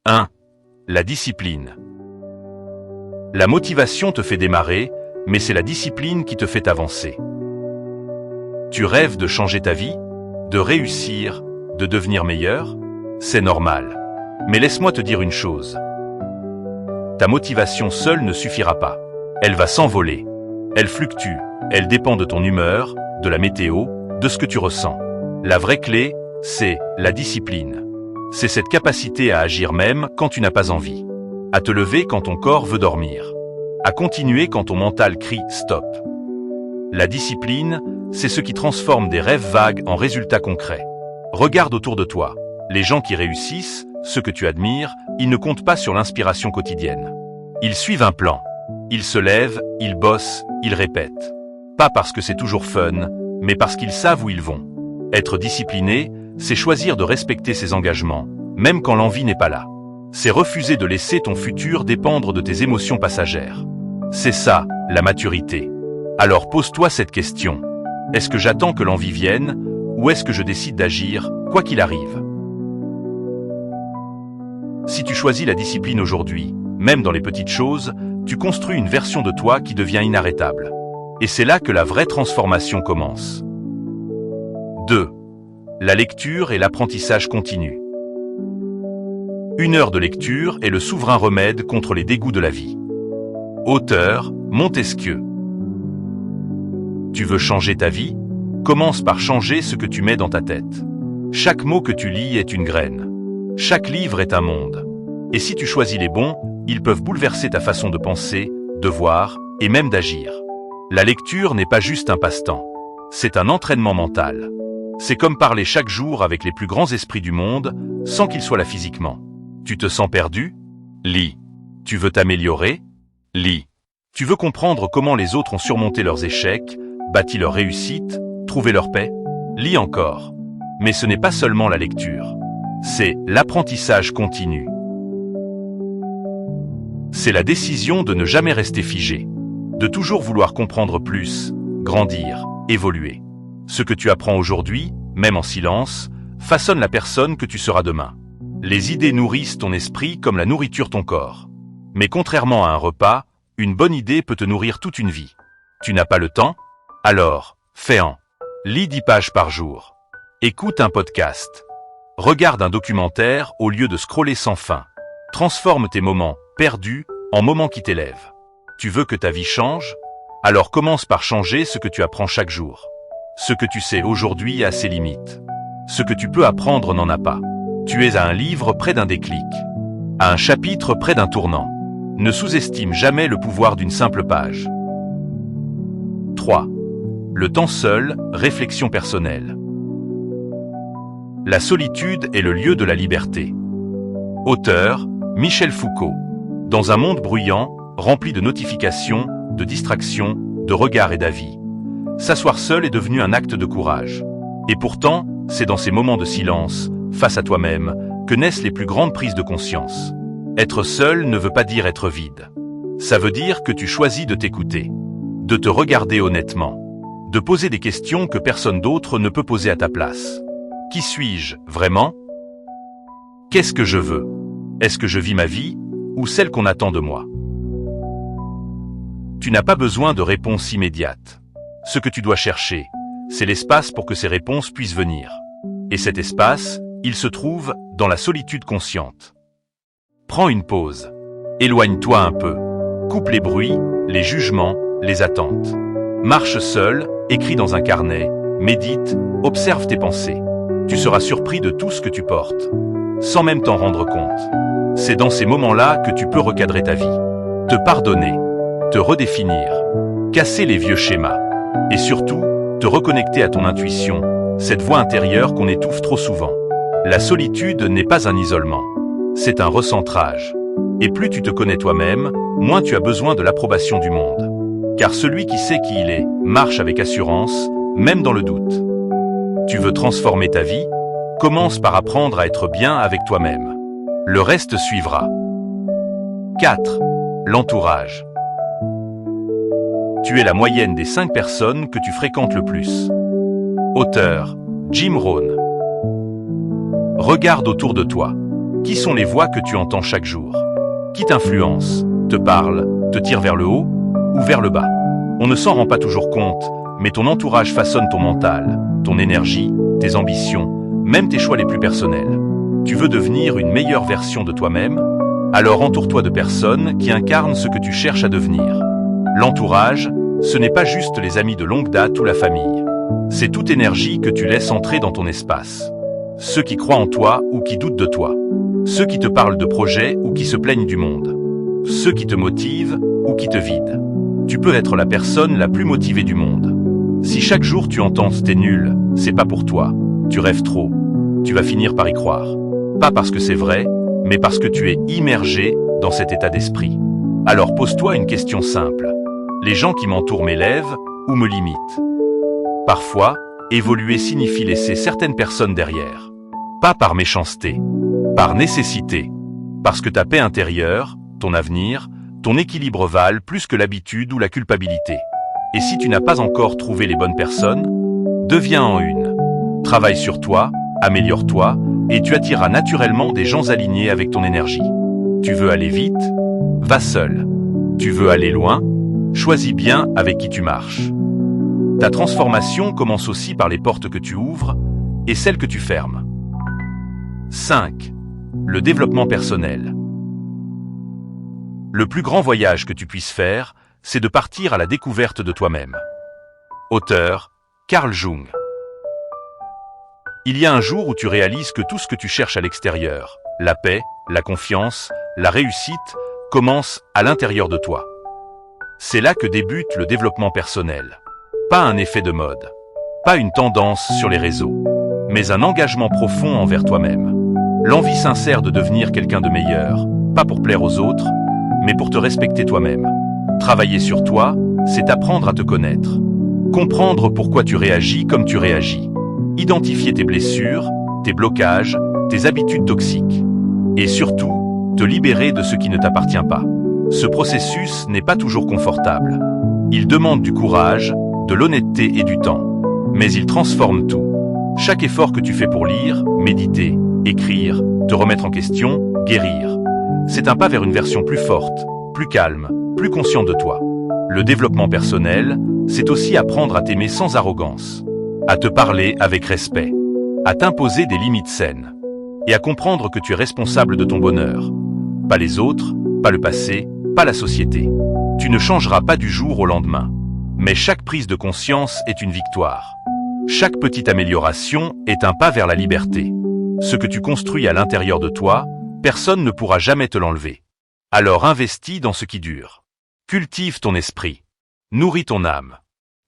1. La discipline. La motivation te fait démarrer, mais c'est la discipline qui te fait avancer. Tu rêves de changer ta vie, de réussir, de devenir meilleur? C'est normal. Mais laisse-moi te dire une chose. Ta motivation seule ne suffira pas. Elle va s'envoler. Elle fluctue. Elle dépend de ton humeur, de la météo, de ce que tu ressens. La vraie clé, c'est la discipline. C'est cette capacité à agir même quand tu n'as pas envie. À te lever quand ton corps veut dormir. À continuer quand ton mental crie « stop ». La discipline, c'est ce qui transforme des rêves vagues en résultats concrets. Regarde autour de toi. Les gens qui réussissent, ceux que tu admires, ils ne comptent pas sur l'inspiration quotidienne. Ils suivent un plan. Ils se lèvent, ils bossent, ils répètent. Pas parce que c'est toujours fun, mais parce qu'ils savent où ils vont. Être discipliné, c'est choisir de respecter ses engagements, même quand l'envie n'est pas là. C'est refuser de laisser ton futur dépendre de tes émotions passagères. C'est ça, la maturité. Alors pose-toi cette question. Est-ce que j'attends que l'envie vienne, ou est-ce que je décide d'agir, quoi qu'il arrive? Si tu choisis la discipline aujourd'hui, même dans les petites choses, tu construis une version de toi qui devient inarrêtable. Et c'est là que la vraie transformation commence. 2. La lecture et l'apprentissage continu. 1 heure de lecture est le souverain remède contre les dégoûts de la vie. Auteur, Montesquieu. Tu veux changer ta vie? Commence par changer ce que tu mets dans ta tête. Chaque mot que tu lis est une graine. Chaque livre est un monde. Et si tu choisis les bons, ils peuvent bouleverser ta façon de penser, de voir et même d'agir. La lecture n'est pas juste un passe-temps. C'est un entraînement mental. C'est comme parler chaque jour avec les plus grands esprits du monde, sans qu'ils soient là physiquement. Tu te sens perdu? Lis. Tu veux t'améliorer? Lis. Tu veux comprendre comment les autres ont surmonté leurs échecs, bâti leur réussite, trouvé leur paix? Lis encore. Mais ce n'est pas seulement la lecture. C'est l'apprentissage continu. C'est la décision de ne jamais rester figé. De toujours vouloir comprendre plus, grandir, évoluer. Ce que tu apprends aujourd'hui, même en silence, façonne la personne que tu seras demain. Les idées nourrissent ton esprit comme la nourriture ton corps. Mais contrairement à un repas, une bonne idée peut te nourrir toute une vie. Tu n'as pas le temps? Alors, fais-en. Lis 10 pages par jour. Écoute un podcast. Regarde un documentaire au lieu de scroller sans fin. Transforme tes moments perdus en moments qui t'élèvent. Tu veux que ta vie change? Alors commence par changer ce que tu apprends chaque jour. Ce que tu sais aujourd'hui a ses limites. Ce que tu peux apprendre n'en a pas. Tu es à un livre près d'un déclic. À un chapitre près d'un tournant. Ne sous-estime jamais le pouvoir d'une simple page. 3. Le temps seul, réflexion personnelle. La solitude est le lieu de la liberté. Auteur, Michel Foucault. Dans un monde bruyant, rempli de notifications, de distractions, de regards et d'avis, s'asseoir seul est devenu un acte de courage. Et pourtant, c'est dans ces moments de silence, face à toi-même, que naissent les plus grandes prises de conscience. Être seul ne veut pas dire être vide. Ça veut dire que tu choisis de t'écouter, de te regarder honnêtement, de poser des questions que personne d'autre ne peut poser à ta place. Qui suis-je, vraiment? Qu'est-ce que je veux? Est-ce que je vis ma vie, ou celle qu'on attend de moi? Tu n'as pas besoin de réponses immédiates. Ce que tu dois chercher, c'est l'espace pour que ces réponses puissent venir. Et cet espace, il se trouve dans la solitude consciente. Prends une pause. Éloigne-toi un peu. Coupe les bruits, les jugements, les attentes. Marche seul, écris dans un carnet, médite, observe tes pensées. Tu seras surpris de tout ce que tu portes, sans même t'en rendre compte. C'est dans ces moments-là que tu peux recadrer ta vie, te pardonner, te redéfinir, casser les vieux schémas, et surtout, te reconnecter à ton intuition, cette voix intérieure qu'on étouffe trop souvent. La solitude n'est pas un isolement, c'est un recentrage. Et plus tu te connais toi-même, moins tu as besoin de l'approbation du monde. Car celui qui sait qui il est, marche avec assurance, même dans le doute. Tu veux transformer ta vie? Commence par apprendre à être bien avec toi-même. Le reste suivra. 4. L'entourage. Tu es la moyenne des 5 personnes que tu fréquentes le plus. Auteur, Jim Rohn. Regarde autour de toi. Qui sont les voix que tu entends chaque jour? Qui t'influence, te parle, te tire vers le haut ou vers le bas? On ne s'en rend pas toujours compte, mais ton entourage façonne ton mental, ton énergie, tes ambitions, même tes choix les plus personnels. Tu veux devenir une meilleure version de toi-même? Alors entoure-toi de personnes qui incarnent ce que tu cherches à devenir. L'entourage, ce n'est pas juste les amis de longue date ou la famille. C'est toute énergie que tu laisses entrer dans ton espace. Ceux qui croient en toi ou qui doutent de toi. Ceux qui te parlent de projets ou qui se plaignent du monde. Ceux qui te motivent ou qui te vident. Tu peux être la personne la plus motivée du monde. Si chaque jour tu entends « t'es nul, c'est pas pour toi, tu rêves trop », tu vas finir par y croire. Pas parce que c'est vrai, mais parce que tu es immergé dans cet état d'esprit. Alors pose-toi une question simple. Les gens qui m'entourent m'élèvent ou me limitent? Parfois, évoluer signifie laisser certaines personnes derrière. Pas par méchanceté, par nécessité. Parce que ta paix intérieure, ton avenir, ton équilibre valent plus que l'habitude ou la culpabilité. Et si tu n'as pas encore trouvé les bonnes personnes, deviens-en une. Travaille sur toi, améliore-toi, et tu attireras naturellement des gens alignés avec ton énergie. Tu veux aller vite? Va seul. Tu veux aller loin? Choisis bien avec qui tu marches. Ta transformation commence aussi par les portes que tu ouvres et celles que tu fermes. 5. Le développement personnel. Le plus grand voyage que tu puisses faire, c'est de partir à la découverte de toi-même. Auteur, Carl Jung. Il y a un jour où tu réalises que tout ce que tu cherches à l'extérieur, la paix, la confiance, la réussite, commence à l'intérieur de toi. C'est là que débute le développement personnel. Pas un effet de mode, pas une tendance sur les réseaux, mais un engagement profond envers toi-même. L'envie sincère de devenir quelqu'un de meilleur, pas pour plaire aux autres, mais pour te respecter toi-même. Travailler sur toi, c'est apprendre à te connaître. Comprendre pourquoi tu réagis comme tu réagis. Identifier tes blessures, tes blocages, tes habitudes toxiques. Et surtout, te libérer de ce qui ne t'appartient pas. Ce processus n'est pas toujours confortable. Il demande du courage, de l'honnêteté et du temps. Mais il transforme tout. Chaque effort que tu fais pour lire, méditer, écrire, te remettre en question, guérir, c'est un pas vers une version plus forte, plus calme, plus consciente de toi. Le développement personnel, c'est aussi apprendre à t'aimer sans arrogance, à te parler avec respect, à t'imposer des limites saines, et à comprendre que tu es responsable de ton bonheur. Pas les autres, pas le passé, pas la société. Tu ne changeras pas du jour au lendemain. Mais chaque prise de conscience est une victoire. Chaque petite amélioration est un pas vers la liberté. Ce que tu construis à l'intérieur de toi, personne ne pourra jamais te l'enlever. Alors investis dans ce qui dure. Cultive ton esprit. Nourris ton âme.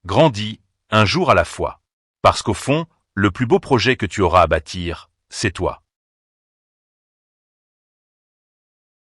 Grandis, un jour à la fois. Parce qu'au fond, le plus beau projet que tu auras à bâtir, c'est toi.